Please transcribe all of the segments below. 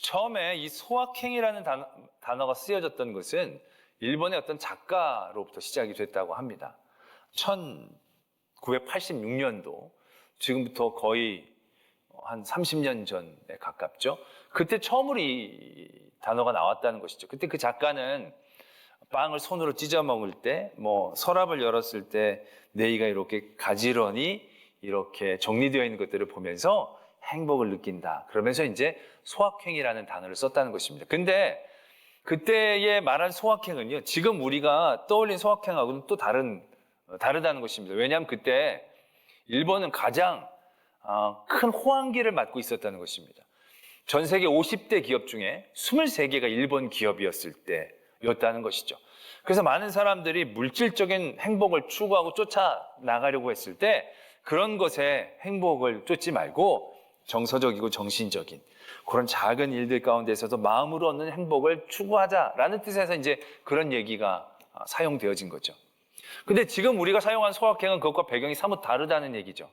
처음에 이 소확행이라는 단어가 쓰여졌던 것은 일본의 어떤 작가로부터 시작이 됐다고 합니다. 1986년도, 지금부터 거의 한 30년 전에 가깝죠. 그때 처음으로 이 단어가 나왔다는 것이죠. 그때 그 작가는 빵을 손으로 찢어 먹을 때, 서랍을 열었을 때 네이가 이렇게 가지런히 이렇게 정리되어 있는 것들을 보면서 행복을 느낀다. 그러면서 이제 소확행이라는 단어를 썼다는 것입니다. 근데 그때의 말한 소확행은요, 지금 우리가 떠올린 소확행하고는 또 다르다는 것입니다. 왜냐하면 그때 일본은 가장 큰 호황기를 맞고 있었다는 것입니다. 전 세계 50대 기업 중에 23개가 일본 기업이었을 때였다는 것이죠. 그래서 많은 사람들이 물질적인 행복을 추구하고 쫓아나가려고 했을 때 그런 것에 행복을 쫓지 말고 정서적이고 정신적인 그런 작은 일들 가운데서도 마음으로 얻는 행복을 추구하자라는 뜻에서 이제 그런 얘기가 사용되어진 거죠. 근데 지금 우리가 사용한 소확행은 그것과 배경이 사뭇 다르다는 얘기죠.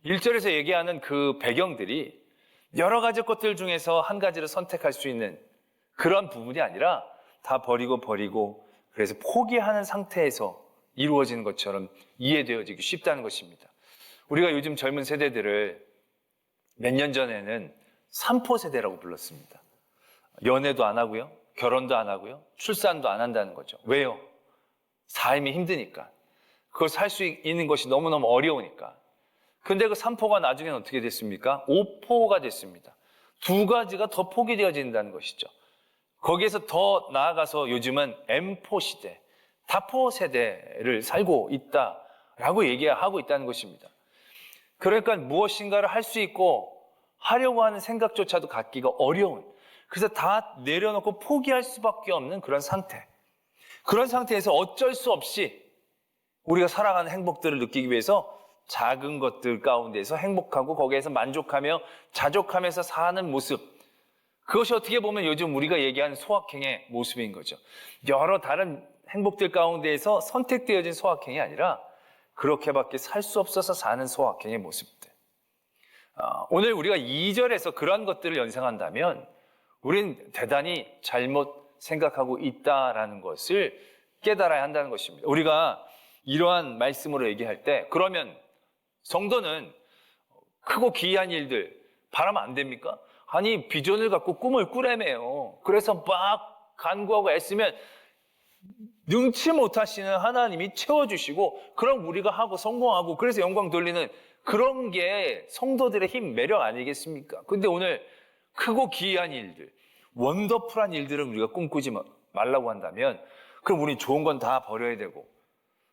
1절에서 얘기하는 그 배경들이 여러 가지 것들 중에서 한 가지를 선택할 수 있는 그런 부분이 아니라 다 버리고 그래서 포기하는 상태에서 이루어지는 것처럼 이해되어지기 쉽다는 것입니다. 우리가 요즘 젊은 세대들을 몇 년 전에는 삼포 세대라고 불렀습니다. 연애도 안 하고요, 결혼도 안 하고요, 출산도 안 한다는 거죠. 왜요? 삶이 힘드니까. 그걸 살 수 있는 것이 너무너무 어려우니까. 근데 그 삼포가 나중에는 어떻게 됐습니까? 오포가 됐습니다. 두 가지가 더 포기되어진다는 것이죠. 거기에서 더 나아가서 요즘은 M포 시대, 다포 세대를 살고 있다라고 얘기하고 있다는 것입니다. 그러니까 무엇인가를 할 수 있고 하려고 하는 생각조차도 갖기가 어려운, 그래서 다 내려놓고 포기할 수밖에 없는 그런 상태. 그런 상태에서 어쩔 수 없이 우리가 살아가는 행복들을 느끼기 위해서 작은 것들 가운데서 행복하고 거기에서 만족하며 자족하면서 사는 모습, 그것이 어떻게 보면 요즘 우리가 얘기하는 소확행의 모습인 거죠. 여러 다른 행복들 가운데에서 선택되어진 소확행이 아니라 그렇게밖에 살 수 없어서 사는 소확행의 모습들. 오늘 우리가 2절에서 그런 것들을 연상한다면 우린 대단히 잘못 생각하고 있다라는 것을 깨달아야 한다는 것입니다. 우리가 이러한 말씀으로 얘기할 때 그러면 성도는 크고 기이한 일들 바라면 안 됩니까? 아니, 비전을 갖고 꿈을 꾸려매요. 그래서 막 간구하고 애쓰면 능치 못하시는 하나님이 채워주시고 그럼 우리가 하고 성공하고 그래서 영광 돌리는 그런 게 성도들의 힘, 매력 아니겠습니까? 근데 오늘 크고 기이한 일들, 원더풀한 일들을 우리가 꿈꾸지 말라고 한다면 그럼 우리 좋은 건 다 버려야 되고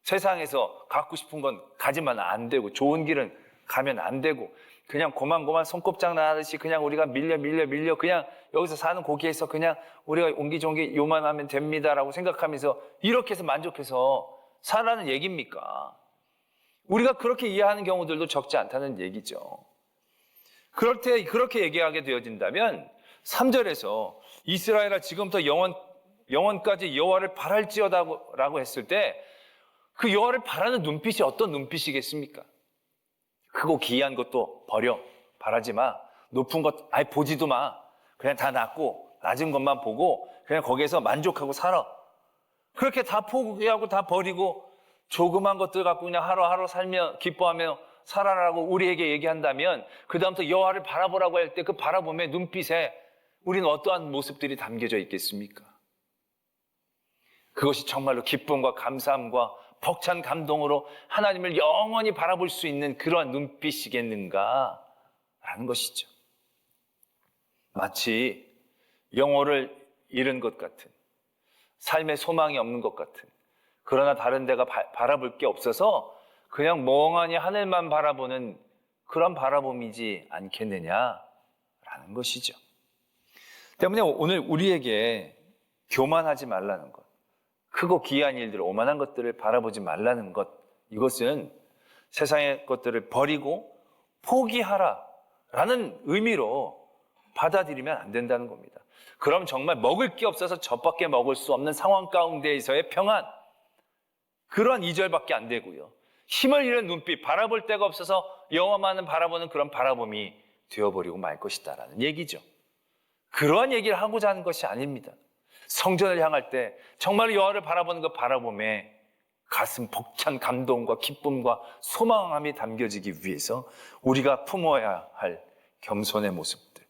세상에서 갖고 싶은 건 가지면 안 되고 좋은 길은 가면 안 되고 그냥 고만고만 손꼽장 나듯이 그냥 우리가 밀려 그냥 여기서 사는 고기에서 그냥 우리가 옹기종기 요만하면 됩니다라고 생각하면서 이렇게 해서 만족해서 살라는 얘기입니까? 우리가 그렇게 이해하는 경우들도 적지 않다는 얘기죠. 그럴 때 그렇게 얘기하게 되어진다면 3절에서 이스라엘아 지금부터 영원까지 여호와를 바랄지어다라고 했을 때 그 여호와를 바라는 눈빛이 어떤 눈빛이겠습니까? 크고 기이한 것도 버려, 바라지 마. 높은 것 아예 보지도 마. 그냥 다 낮고 낮은 것만 보고 그냥 거기에서 만족하고 살아. 그렇게 다 포기하고 다 버리고 조그만 것들 갖고 그냥 하루하루 살며 기뻐하며 살아라고 우리에게 얘기한다면 그 다음부터 여호와를 바라보라고 할 때 그 바라봄의 눈빛에 우리는 어떠한 모습들이 담겨져 있겠습니까? 그것이 정말로 기쁨과 감사함과 벅찬 감동으로 하나님을 영원히 바라볼 수 있는 그러한 눈빛이겠는가? 라는 것이죠. 마치 영혼을 잃은 것 같은, 삶에 소망이 없는 것 같은, 그러나 다른 데가 바라볼 게 없어서 그냥 멍하니 하늘만 바라보는 그런 바라봄이지 않겠느냐라는 것이죠. 때문에 오늘 우리에게 교만하지 말라는 것, 크고 기이한 일들, 오만한 것들을 바라보지 말라는 것, 이것은 세상의 것들을 버리고 포기하라라는 의미로 받아들이면 안 된다는 겁니다. 그럼 정말 먹을 게 없어서 젖밖에 먹을 수 없는 상황 가운데에서의 평안, 그런 2절밖에 안 되고요. 힘을 잃은 눈빛, 바라볼 데가 없어서 여호와만을 바라보는 그런 바라봄이 되어버리고 말 것이다라는 얘기죠. 그러한 얘기를 하고자 하는 것이 아닙니다. 성전을 향할 때 정말 여호와를 바라보는 것 바라봄에 가슴 벅찬 감동과 기쁨과 소망함이 담겨지기 위해서 우리가 품어야 할 겸손의 모습들,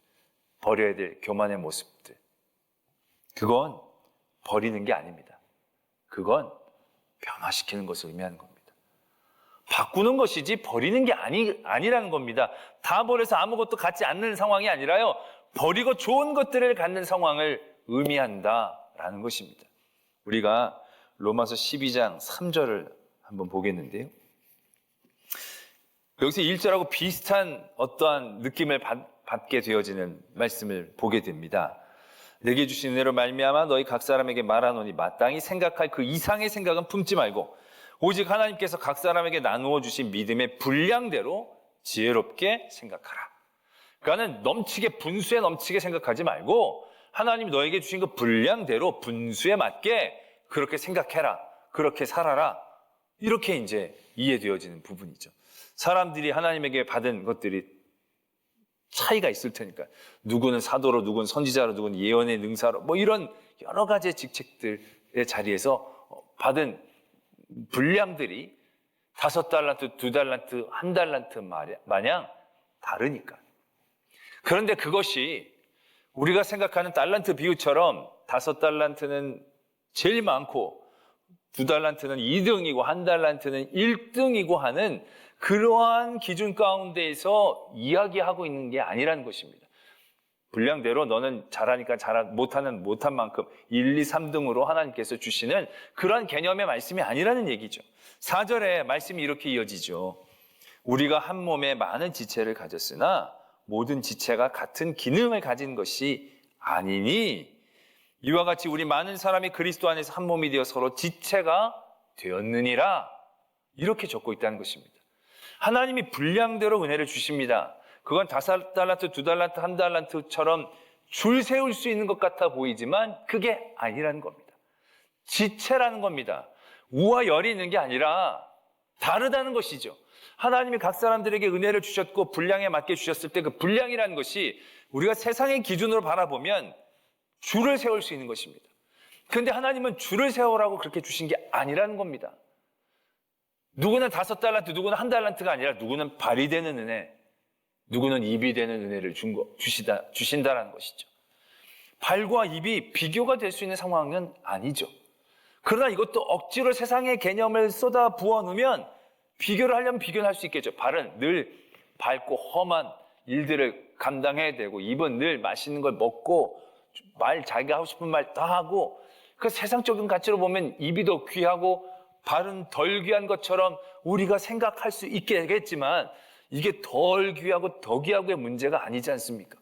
버려야 될 교만의 모습들, 그건 버리는 게 아닙니다. 그건 변화시키는 것을 의미하는 겁니다. 바꾸는 것이지 버리는 게 아니라는 겁니다. 다 버려서 아무것도 갖지 않는 상황이 아니라요, 버리고 좋은 것들을 갖는 상황을 의미한다라는 것입니다. 우리가 로마서 12장 3절을 한번 보겠는데요. 여기서 1절하고 비슷한 어떠한 느낌을 받게 되어지는 말씀을 보게 됩니다. 내게 주신 은혜로 말미암아 너희 각 사람에게 말하노니 마땅히 생각할 그 이상의 생각은 품지 말고 오직 하나님께서 각 사람에게 나누어 주신 믿음의 분량대로 지혜롭게 생각하라. 그러니까 넘치게, 분수에 넘치게 생각하지 말고 하나님이 너에게 주신 그 분량대로 분수에 맞게 그렇게 생각해라, 그렇게 살아라, 이렇게 이제 이해되어지는 부분이죠. 사람들이 하나님에게 받은 것들이 차이가 있을 테니까, 누구는 사도로, 누구는 선지자로, 누구는 예언의 능사로, 뭐 이런 여러 가지의 직책들의 자리에서 받은 분량들이 5달란트, 2달란트, 1달란트 마냥 다르니까. 그런데 그것이 우리가 생각하는 달란트 비유처럼 5달란트는 제일 많고 2달란트는 2등이고 1달란트는 1등이고 하는 그러한 기준 가운데에서 이야기하고 있는 게 아니라는 것입니다. 분량대로 너는 잘하니까 못하는 못한 만큼 1, 2, 3등으로 하나님께서 주시는 그런 개념의 말씀이 아니라는 얘기죠. 4절에 말씀이 이렇게 이어지죠. 우리가 한 몸에 많은 지체를 가졌으나 모든 지체가 같은 기능을 가진 것이 아니니 이와 같이 우리 많은 사람이 그리스도 안에서 한 몸이 되어 서로 지체가 되었느니라, 이렇게 적고 있다는 것입니다. 하나님이 분량대로 은혜를 주십니다. 그건 5달란트, 2달란트, 1달란트처럼 줄 세울 수 있는 것 같아 보이지만 그게 아니라는 겁니다. 지체라는 겁니다. 우와 열이 있는 게 아니라 다르다는 것이죠. 하나님이 각 사람들에게 은혜를 주셨고 분량에 맞게 주셨을 때 그 분량이라는 것이 우리가 세상의 기준으로 바라보면 줄을 세울 수 있는 것입니다. 그런데 하나님은 줄을 세우라고 그렇게 주신 게 아니라는 겁니다. 누구는 5달란트, 누구는 1달란트가 아니라 누구는 발이 되는 은혜, 누구는 입이 되는 은혜를 주신다라는 것이죠. 발과 입이 비교가 될 수 있는 상황은 아니죠. 그러나 이것도 억지로 세상의 개념을 쏟아 부어 놓으면 비교를 하려면 비교는 할 수 있겠죠. 발은 늘 밝고 험한 일들을 감당해야 되고, 입은 늘 맛있는 걸 먹고 자기가 하고 싶은 말 다 하고, 그 세상적인 가치로 보면 입이 더 귀하고 발은 덜 귀한 것처럼 우리가 생각할 수 있겠지만 이게 덜 귀하고 더 귀하고의 문제가 아니지 않습니까?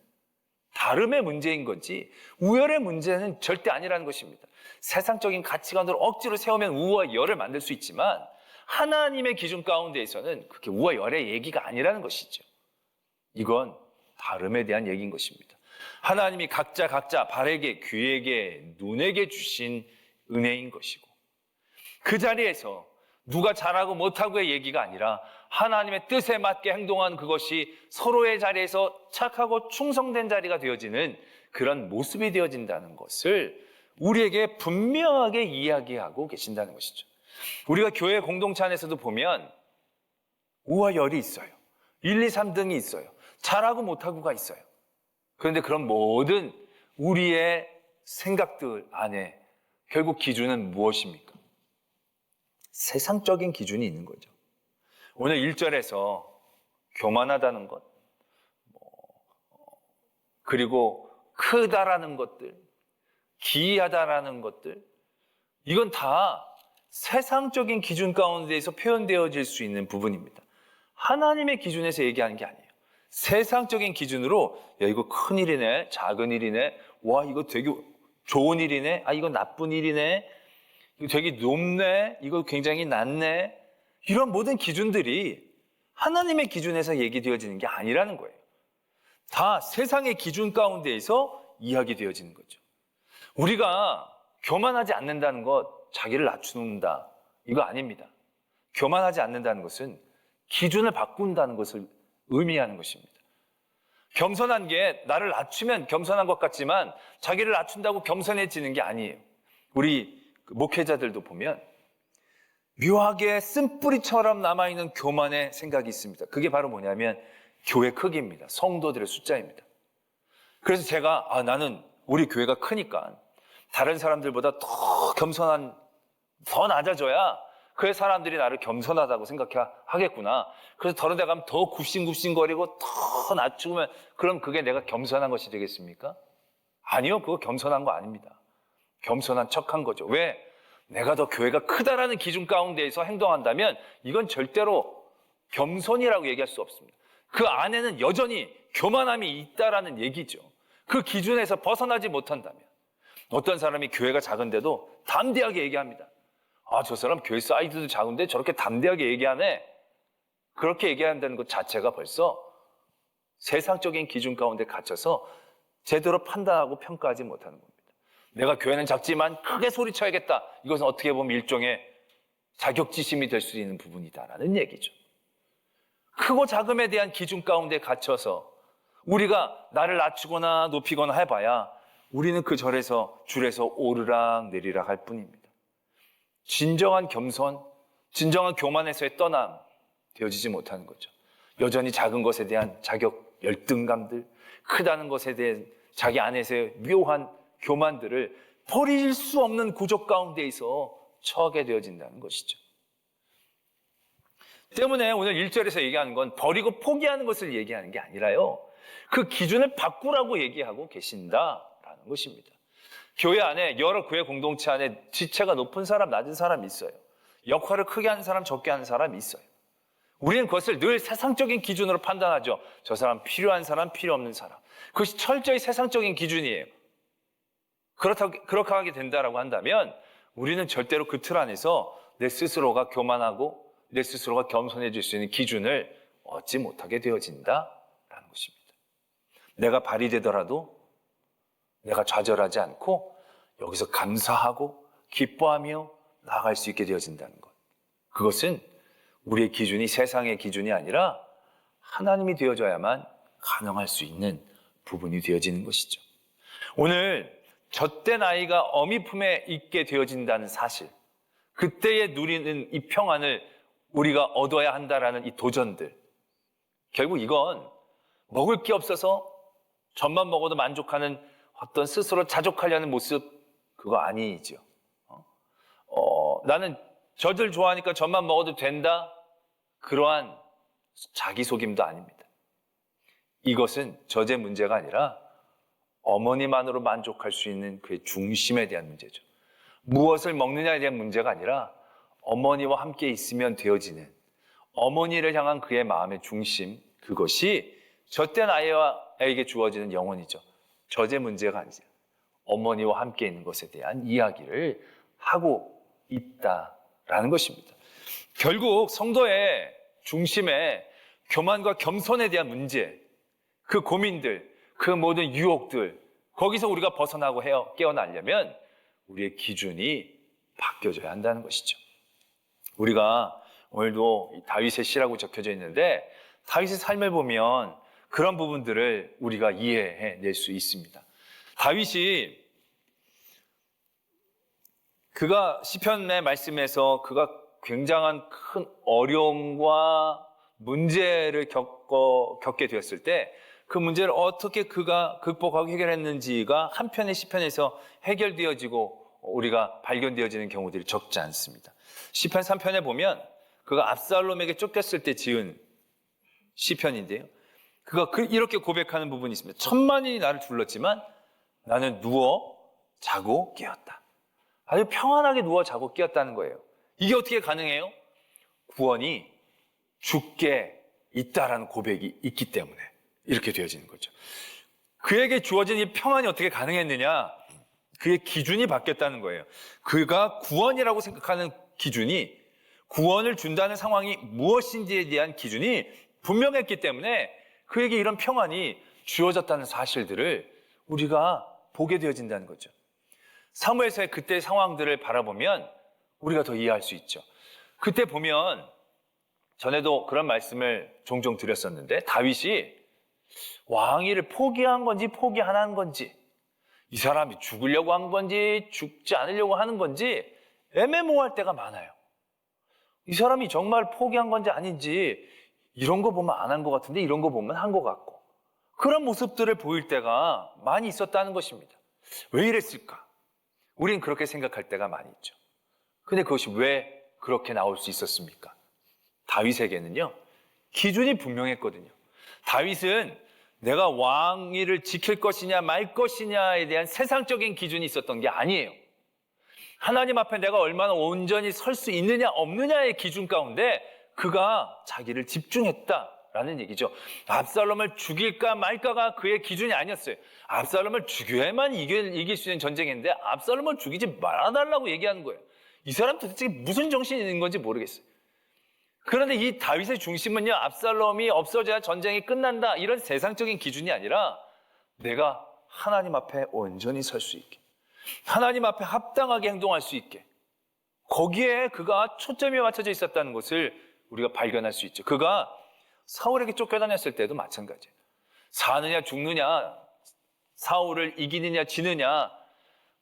다름의 문제인 거지 우열의 문제는 절대 아니라는 것입니다. 세상적인 가치관으로 억지로 세우면 우와 열을 만들 수 있지만 하나님의 기준 가운데에서는 그게 우와 열의 얘기가 아니라는 것이죠. 이건 다름에 대한 얘기인 것입니다. 하나님이 각자 발에게, 귀에게, 눈에게 주신 은혜인 것이고, 그 자리에서 누가 잘하고 못하고의 얘기가 아니라 하나님의 뜻에 맞게 행동한 그것이 서로의 자리에서 착하고 충성된 자리가 되어지는 그런 모습이 되어진다는 것을 우리에게 분명하게 이야기하고 계신다는 것이죠. 우리가 교회 공동체 안에서도 보면 우와 열이 있어요. 1, 2, 3등이 있어요. 잘하고 못하고가 있어요. 그런데 그런 모든 우리의 생각들 안에 결국 기준은 무엇입니까? 세상적인 기준이 있는 거죠. 오늘 1절에서 교만하다는 것, 그리고 크다라는 것들, 기이하다라는 것들, 이건 다 세상적인 기준 가운데에서 표현되어질 수 있는 부분입니다. 하나님의 기준에서 얘기하는 게 아니에요. 세상적인 기준으로 야 이거 큰 일이네, 작은 일이네, 와 이거 되게 좋은 일이네, 아 이거 나쁜 일이네, 이거 되게 높네, 이거 굉장히 낮네, 이런 모든 기준들이 하나님의 기준에서 얘기되어지는 게 아니라는 거예요. 다 세상의 기준 가운데에서 이야기되어지는 거죠. 우리가 교만하지 않는다는 것, 자기를 낮춘다, 이거 아닙니다. 교만하지 않는다는 것은 기준을 바꾼다는 것을 의미하는 것입니다. 겸손한 게 나를 낮추면 겸손한 것 같지만 자기를 낮춘다고 겸손해지는 게 아니에요. 우리 목회자들도 보면 묘하게 쓴뿌리처럼 남아있는 교만의 생각이 있습니다. 그게 바로 뭐냐면 교회 크기입니다. 성도들의 숫자입니다. 그래서 제가 나는 우리 교회가 크니까 다른 사람들보다 더 더 낮아져야 그 사람들이 나를 겸손하다고 생각하겠구나. 그래서 다른 데 가면 더 굽신굽신거리고 더 낮추면 그럼 그게 내가 겸손한 것이 되겠습니까? 아니요, 그거 겸손한 거 아닙니다. 겸손한 척한 거죠. 왜? 내가 더 교회가 크다라는 기준 가운데에서 행동한다면 이건 절대로 겸손이라고 얘기할 수 없습니다. 그 안에는 여전히 교만함이 있다라는 얘기죠. 그 기준에서 벗어나지 못한다면 어떤 사람이 교회가 작은데도 담대하게 얘기합니다. 저 사람 교회 사이즈도 작은데 저렇게 담대하게 얘기하네. 그렇게 얘기한다는 것 자체가 벌써 세상적인 기준 가운데 갇혀서 제대로 판단하고 평가하지 못하는 겁니다. 내가 교회는 작지만 크게 소리쳐야겠다. 이것은 어떻게 보면 일종의 자격지심이 될 수 있는 부분이다라는 얘기죠. 크고 작음에 대한 기준 가운데 갇혀서 우리가 나를 낮추거나 높이거나 해봐야 우리는 그 줄에서 오르락 내리락 할 뿐입니다. 진정한 겸손, 진정한 교만에서의 떠남 되어지지 못하는 거죠. 여전히 작은 것에 대한 자격 열등감들, 크다는 것에 대한 자기 안에서의 묘한 교만들을 버릴 수 없는 구조 가운데에서 처하게 되어진다는 것이죠. 때문에 오늘 1절에서 얘기하는 건 버리고 포기하는 것을 얘기하는 게 아니라요, 그 기준을 바꾸라고 얘기하고 계신다라는 것입니다. 교회 안에, 여러 교회 공동체 안에 지체가 높은 사람, 낮은 사람이 있어요. 역할을 크게 하는 사람, 적게 하는 사람이 있어요. 우리는 그것을 늘 세상적인 기준으로 판단하죠. 저 사람 필요한 사람, 필요 없는 사람. 그것이 철저히 세상적인 기준이에요. 그렇게 하게 된다라고 한다면 우리는 절대로 그 틀 안에서 내 스스로가 교만하고 내 스스로가 겸손해질 수 있는 기준을 얻지 못하게 되어진다라는 것입니다. 내가 발이 되더라도 내가 좌절하지 않고 여기서 감사하고 기뻐하며 나아갈 수 있게 되어진다는 것. 그것은 우리의 기준이 세상의 기준이 아니라 하나님이 되어져야만 가능할 수 있는 부분이 되어지는 것이죠. 오늘 젖된 아이가 어미 품에 있게 되어진다는 사실, 그때에 누리는 이 평안을 우리가 얻어야 한다라는 이 도전들, 결국 이건 먹을 게 없어서 젖만 먹어도 만족하는 어떤 스스로 자족하려는 모습, 그거 아니죠. 나는 젖을 좋아하니까 젖만 먹어도 된다, 그러한 자기속임도 아닙니다. 이것은 젖의 문제가 아니라 어머니만으로 만족할 수 있는 그의 중심에 대한 문제죠. 무엇을 먹느냐에 대한 문제가 아니라 어머니와 함께 있으면 되어지는 어머니를 향한 그의 마음의 중심, 그것이 젖된 아이에게 주어지는 영혼이죠. 젖의 문제가 아니죠. 어머니와 함께 있는 것에 대한 이야기를 하고 있다라는 것입니다. 결국 성도의 중심에 교만과 겸손에 대한 문제, 그 고민들, 그 모든 유혹들, 거기서 우리가 벗어나고 깨어나려면 우리의 기준이 바뀌어져야 한다는 것이죠. 우리가 오늘도 다윗의 시라고 적혀져 있는데 다윗의 삶을 보면 그런 부분들을 우리가 이해해낼 수 있습니다. 다윗이 그가 시편의 말씀에서 그가 굉장한 큰 어려움과 문제를 겪게 되었을 때 그 문제를 어떻게 그가 극복하고 해결했는지가 한 편의 시편에서 해결되어지고 우리가 발견되어지는 경우들이 적지 않습니다. 시편 3편에 보면 그가 압살롬에게 쫓겼을 때 지은 시편인데요, 그가 이렇게 고백하는 부분이 있습니다. 천만인이 나를 둘렀지만 나는 누워 자고 깨었다. 아주 평안하게 누워 자고 깨었다는 거예요. 이게 어떻게 가능해요? 구원이 주께 있다라는 고백이 있기 때문에 이렇게 되어지는 거죠. 그에게 주어진 이 평안이 어떻게 가능했느냐? 그의 기준이 바뀌었다는 거예요. 그가 구원이라고 생각하는 기준이, 구원을 준다는 상황이 무엇인지에 대한 기준이 분명했기 때문에 그에게 이런 평안이 주어졌다는 사실들을 우리가 보게 되어진다는 거죠. 사무엘서의 그때 상황들을 바라보면 우리가 더 이해할 수 있죠. 그때 보면 전에도 그런 말씀을 종종 드렸었는데 다윗이 왕위를 포기한 건지 포기 안 한 건지, 이 사람이 죽으려고 한 건지 죽지 않으려고 하는 건지 애매모호할 때가 많아요. 이 사람이 정말 포기한 건지 아닌지 이런 거 보면 안 한 것 같은데 이런 거 보면 한 것 같고, 그런 모습들을 보일 때가 많이 있었다는 것입니다. 왜 이랬을까? 우린 그렇게 생각할 때가 많이 있죠. 근데 그것이 왜 그렇게 나올 수 있었습니까? 다윗에게는요, 기준이 분명했거든요. 다윗은 내가 왕위를 지킬 것이냐 말 것이냐에 대한 세상적인 기준이 있었던 게 아니에요. 하나님 앞에 내가 얼마나 온전히 설 수 있느냐 없느냐의 기준 가운데 그가 자기를 집중했다라는 얘기죠. 압살롬을 죽일까 말까가 그의 기준이 아니었어요. 압살롬을 죽여야만 이길 수 있는 전쟁인데 압살롬을 죽이지 말아달라고 얘기하는 거예요. 이 사람 도대체 무슨 정신이 있는 건지 모르겠어요. 그런데 이 다윗의 중심은요, 압살롬이 없어져야 전쟁이 끝난다 이런 세상적인 기준이 아니라 내가 하나님 앞에 온전히 설 수 있게, 하나님 앞에 합당하게 행동할 수 있게, 거기에 그가 초점이 맞춰져 있었다는 것을 우리가 발견할 수 있죠. 그가 사울에게 쫓겨다녔을 때도 마찬가지예요. 사느냐 죽느냐, 사울을 이기느냐 지느냐,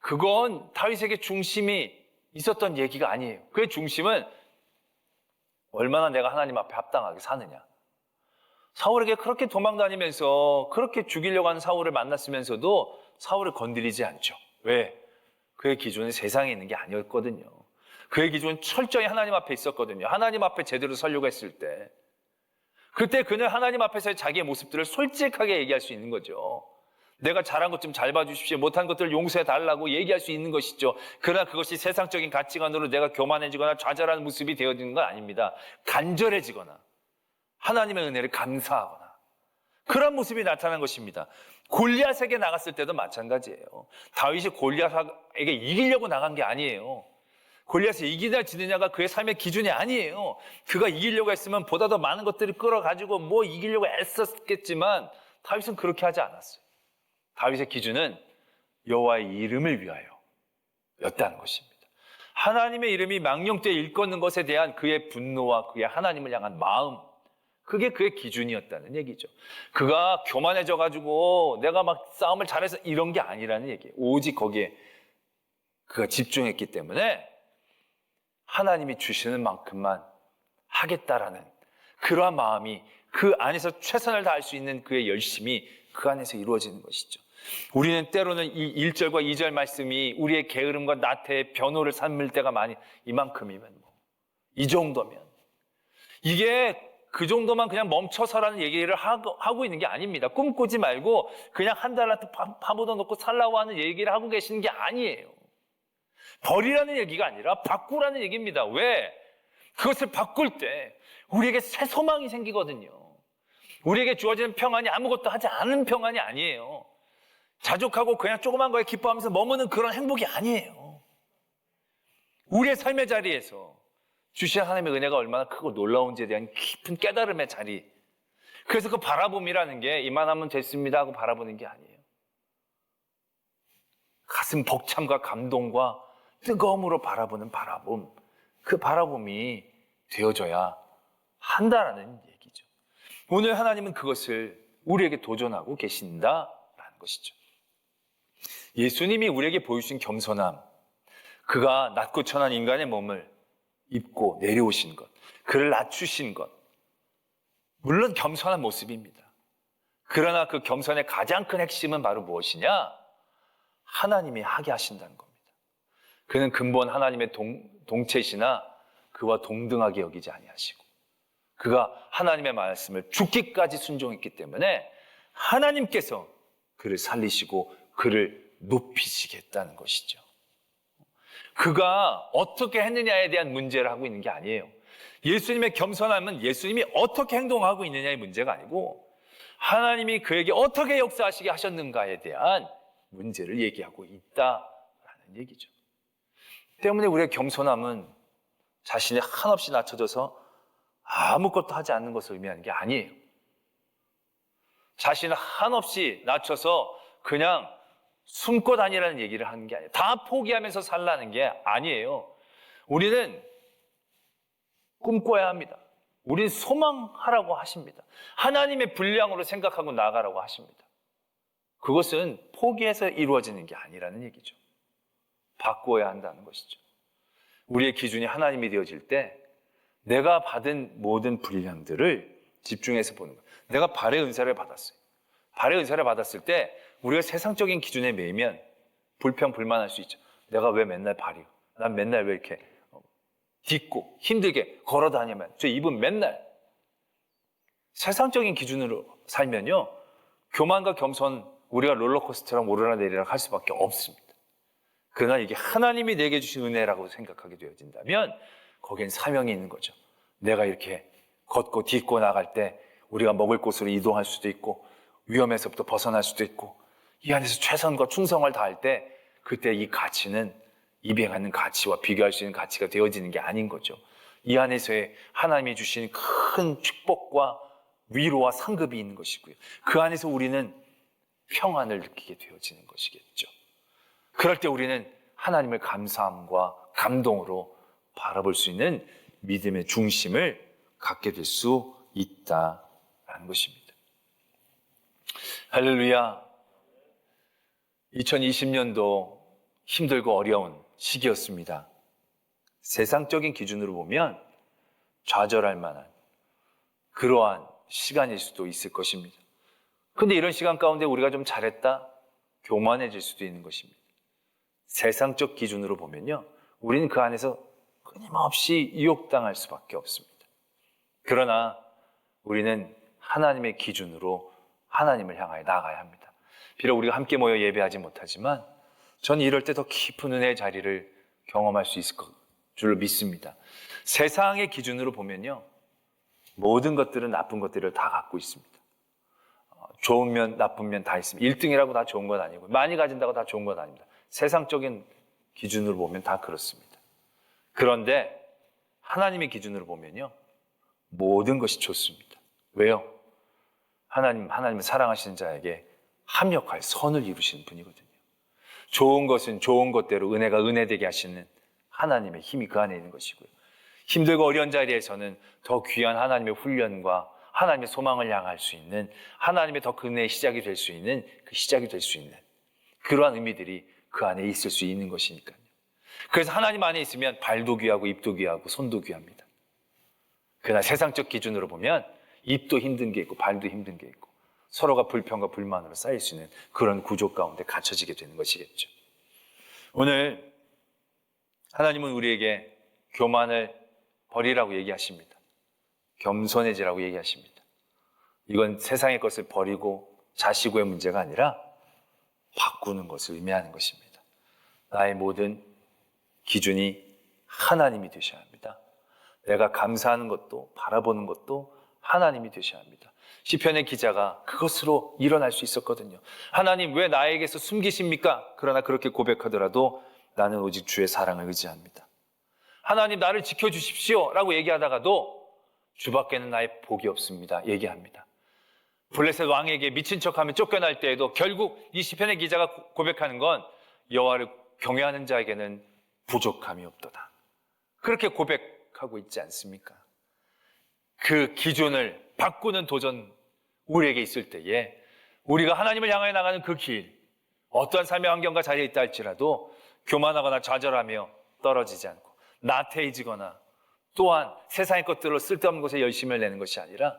그건 다윗에게 중심이 있었던 얘기가 아니에요. 그의 중심은 얼마나 내가 하나님 앞에 합당하게 사느냐. 사울에게 그렇게 도망다니면서 그렇게 죽이려고 하는 사울을 만났으면서도 사울을 건드리지 않죠. 왜? 그의 기준은 세상에 있는 게 아니었거든요. 그의 기준은 철저히 하나님 앞에 있었거든요. 하나님 앞에 제대로 서려고 했을 때, 그때 그는 하나님 앞에서의 자기의 모습들을 솔직하게 얘기할 수 있는 거죠. 내가 잘한 것 좀 잘 봐주십시오, 못한 것들을 용서해 달라고 얘기할 수 있는 것이죠. 그러나 그것이 세상적인 가치관으로 내가 교만해지거나 좌절하는 모습이 되어지는 건 아닙니다. 간절해지거나 하나님의 은혜를 감사하거나 그런 모습이 나타난 것입니다. 골리앗에게 나갔을 때도 마찬가지예요. 다윗이 골리앗에게 이기려고 나간 게 아니에요. 골리앗을 이기냐 지느냐가 그의 삶의 기준이 아니에요. 그가 이기려고 했으면 보다 더 많은 것들을 끌어가지고 뭐 이기려고 애썼겠지만 다윗은 그렇게 하지 않았어요. 다윗의 기준은 여호와의 이름을 위하여 였다는 것입니다. 하나님의 이름이 망령되이 일컫는 것에 대한 그의 분노와 그의 하나님을 향한 마음, 그게 그의 기준이었다는 얘기죠. 그가 교만해져가지고 내가 막 싸움을 잘해서 이런 게 아니라는 얘기예요. 오직 거기에 그가 집중했기 때문에 하나님이 주시는 만큼만 하겠다라는 그러한 마음이, 그 안에서 최선을 다할 수 있는 그의 열심이 그 안에서 이루어지는 것이죠. 우리는 때로는 이 1절과 2절 말씀이 우리의 게으름과 나태의 변호를 삼을 때가 많이, 이만큼이면 뭐, 이 정도면, 이게 그 정도만 그냥 멈춰서라는 얘기를 하고 있는 게 아닙니다. 꿈꾸지 말고 그냥 한 달한테 파묻어 놓고 살라고 하는 얘기를 하고 계시는 게 아니에요. 버리라는 얘기가 아니라 바꾸라는 얘기입니다. 왜? 그것을 바꿀 때 우리에게 새 소망이 생기거든요. 우리에게 주어지는 평안이 아무것도 하지 않은 평안이 아니에요. 자족하고 그냥 조그만 거에 기뻐하면서 머무는 그런 행복이 아니에요. 우리의 삶의 자리에서 주신 하나님의 은혜가 얼마나 크고 놀라운지에 대한 깊은 깨달음의 자리, 그래서 그 바라봄이라는 게 이만하면 됐습니다 하고 바라보는 게 아니에요. 가슴 벅참과 감동과 뜨거움으로 바라보는 바라봄, 그 바라봄이 되어져야 한다라는 얘기죠. 오늘 하나님은 그것을 우리에게 도전하고 계신다라는 것이죠. 예수님이 우리에게 보여주신 겸손함, 그가 낮고 천한 인간의 몸을 입고 내려오신 것, 그를 낮추신 것, 물론 겸손한 모습입니다. 그러나 그 겸손의 가장 큰 핵심은 바로 무엇이냐? 하나님이 하게 하신다는 겁니다. 그는 근본 하나님의 동체시나 그와 동등하게 여기지 아니하시고, 그가 하나님의 말씀을 죽기까지 순종했기 때문에 하나님께서 그를 살리시고 그를 높이시겠다는 것이죠. 그가 어떻게 했느냐에 대한 문제를 하고 있는 게 아니에요. 예수님의 겸손함은 예수님이 어떻게 행동하고 있느냐의 문제가 아니고 하나님이 그에게 어떻게 역사하시게 하셨는가에 대한 문제를 얘기하고 있다라는 얘기죠. 때문에 우리의 겸손함은 자신이 한없이 낮춰져서 아무것도 하지 않는 것을 의미하는 게 아니에요. 자신을 한없이 낮춰서 그냥 숨고 다니라는 얘기를 하는 게 아니에요. 다 포기하면서 살라는 게 아니에요. 우리는 꿈꿔야 합니다. 우린 소망하라고 하십니다. 하나님의 분량으로 생각하고 나아가라고 하십니다. 그것은 포기해서 이루어지는 게 아니라는 얘기죠. 바꾸어야 한다는 것이죠. 우리의 기준이 하나님이 되어질 때 내가 받은 모든 분량들을 집중해서 보는 거예요. 내가 발의 은사를 받았어요. 발의 은사를 받았을 때 우리가 세상적인 기준에 매이면 불평, 불만할 수 있죠. 내가 왜 맨날 발이요? 난 맨날 왜 이렇게 딛고 힘들게 걸어 다니면 저 입은 맨날 세상적인 기준으로 살면요. 교만과 겸손 우리가 롤러코스터랑 오르락내리락 할 수밖에 없습니다. 그러나 이게 하나님이 내게 주신 은혜라고 생각하게 되어진다면 거기엔 사명이 있는 거죠. 내가 이렇게 걷고 딛고 나갈 때 우리가 먹을 곳으로 이동할 수도 있고 위험에서부터 벗어날 수도 있고 이 안에서 최선과 충성을 다할 때 그때 이 가치는 입에 가는 가치와 비교할 수 있는 가치가 되어지는 게 아닌 거죠. 이 안에서의 하나님이 주신 큰 축복과 위로와 상급이 있는 것이고요. 그 안에서 우리는 평안을 느끼게 되어지는 것이겠죠. 그럴 때 우리는 하나님을 감사함과 감동으로 바라볼 수 있는 믿음의 중심을 갖게 될 수 있다라는 것입니다. 할렐루야. 2020년도 힘들고 어려운 시기였습니다. 세상적인 기준으로 보면 좌절할 만한 그러한 시간일 수도 있을 것입니다. 그런데 이런 시간 가운데 우리가 좀 잘했다? 교만해질 수도 있는 것입니다. 세상적 기준으로 보면요, 우리는 그 안에서 끊임없이 유혹당할 수밖에 없습니다. 그러나 우리는 하나님의 기준으로 하나님을 향하여 나아가야 합니다. 비록 우리가 함께 모여 예배하지 못하지만 저는 이럴 때 더 깊은 은혜의 자리를 경험할 수 있을 줄로 믿습니다. 세상의 기준으로 보면요, 모든 것들은 나쁜 것들을 다 갖고 있습니다. 좋은 면, 나쁜 면 다 있습니다. 1등이라고 다 좋은 건 아니고 많이 가진다고 다 좋은 건 아닙니다. 세상적인 기준으로 보면 다 그렇습니다. 그런데 하나님의 기준으로 보면요, 모든 것이 좋습니다. 왜요? 하나님은 사랑하시는 자에게 합력하여 선을 이루시는 분이거든요. 좋은 것은 좋은 것대로 은혜가 은혜되게 하시는 하나님의 힘이 그 안에 있는 것이고요. 힘들고 어려운 자리에서는 더 귀한 하나님의 훈련과 하나님의 소망을 향할 수 있는 하나님의 더 큰 은혜의 시작이 될 수 있는 그 시작이 될 수 있는 그러한 의미들이 그 안에 있을 수 있는 것이니까요. 그래서 하나님 안에 있으면 발도 귀하고 입도 귀하고 손도 귀합니다. 그러나 세상적 기준으로 보면 입도 힘든 게 있고 발도 힘든 게 있고 서로가 불평과 불만으로 쌓일 수 있는 그런 구조 가운데 갇혀지게 되는 것이겠죠. 오늘 하나님은 우리에게 교만을 버리라고 얘기하십니다. 겸손해지라고 얘기하십니다. 이건 세상의 것을 버리고 자시고의 문제가 아니라 바꾸는 것을 의미하는 것입니다. 나의 모든 기준이 하나님이 되셔야 합니다. 내가 감사하는 것도 바라보는 것도 하나님이 되셔야 합니다. 시편의 기자가 그것으로 일어날 수 있었거든요. 하나님 왜 나에게서 숨기십니까? 그러나 그렇게 고백하더라도 나는 오직 주의 사랑을 의지합니다. 하나님 나를 지켜주십시오 라고 얘기하다가도 주밖에는 나의 복이 없습니다 얘기합니다. 블레셋 왕에게 미친 척하면 쫓겨날 때에도 결국 이 시편의 기자가 고백하는 건 여호와를 경외하는 자에게는 부족함이 없도다. 그렇게 고백하고 있지 않습니까? 그 기준을 바꾸는 도전 우리에게 있을 때에 우리가 하나님을 향하여 나가는 그 길, 어떠한 삶의 환경과 자리에 있다 할지라도 교만하거나 좌절하며 떨어지지 않고 나태해지거나 또한 세상의 것들로 쓸데없는 것에 열심을 내는 것이 아니라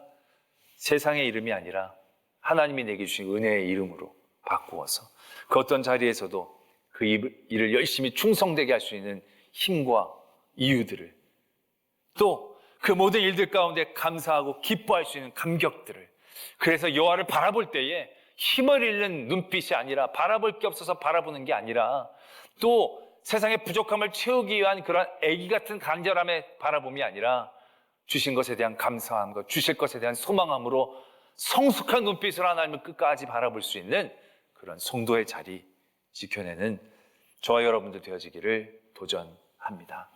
세상의 이름이 아니라 하나님이 내게 주신 은혜의 이름으로 바꾸어서 그 어떤 자리에서도 그 일을 열심히 충성되게 할 수 있는 힘과 이유들을 또 그 모든 일들 가운데 감사하고 기뻐할 수 있는 감격들을 그래서 여호와를 바라볼 때에 힘을 잃는 눈빛이 아니라 바라볼 게 없어서 바라보는 게 아니라 또 세상의 부족함을 채우기 위한 그런 애기 같은 간절함의 바라봄이 아니라 주신 것에 대한 감사함과 주실 것에 대한 소망함으로 성숙한 눈빛으로 하나님을 끝까지 바라볼 수 있는 그런 성도의 자리 지켜내는 저와 여러분들 되어지기를 도전합니다.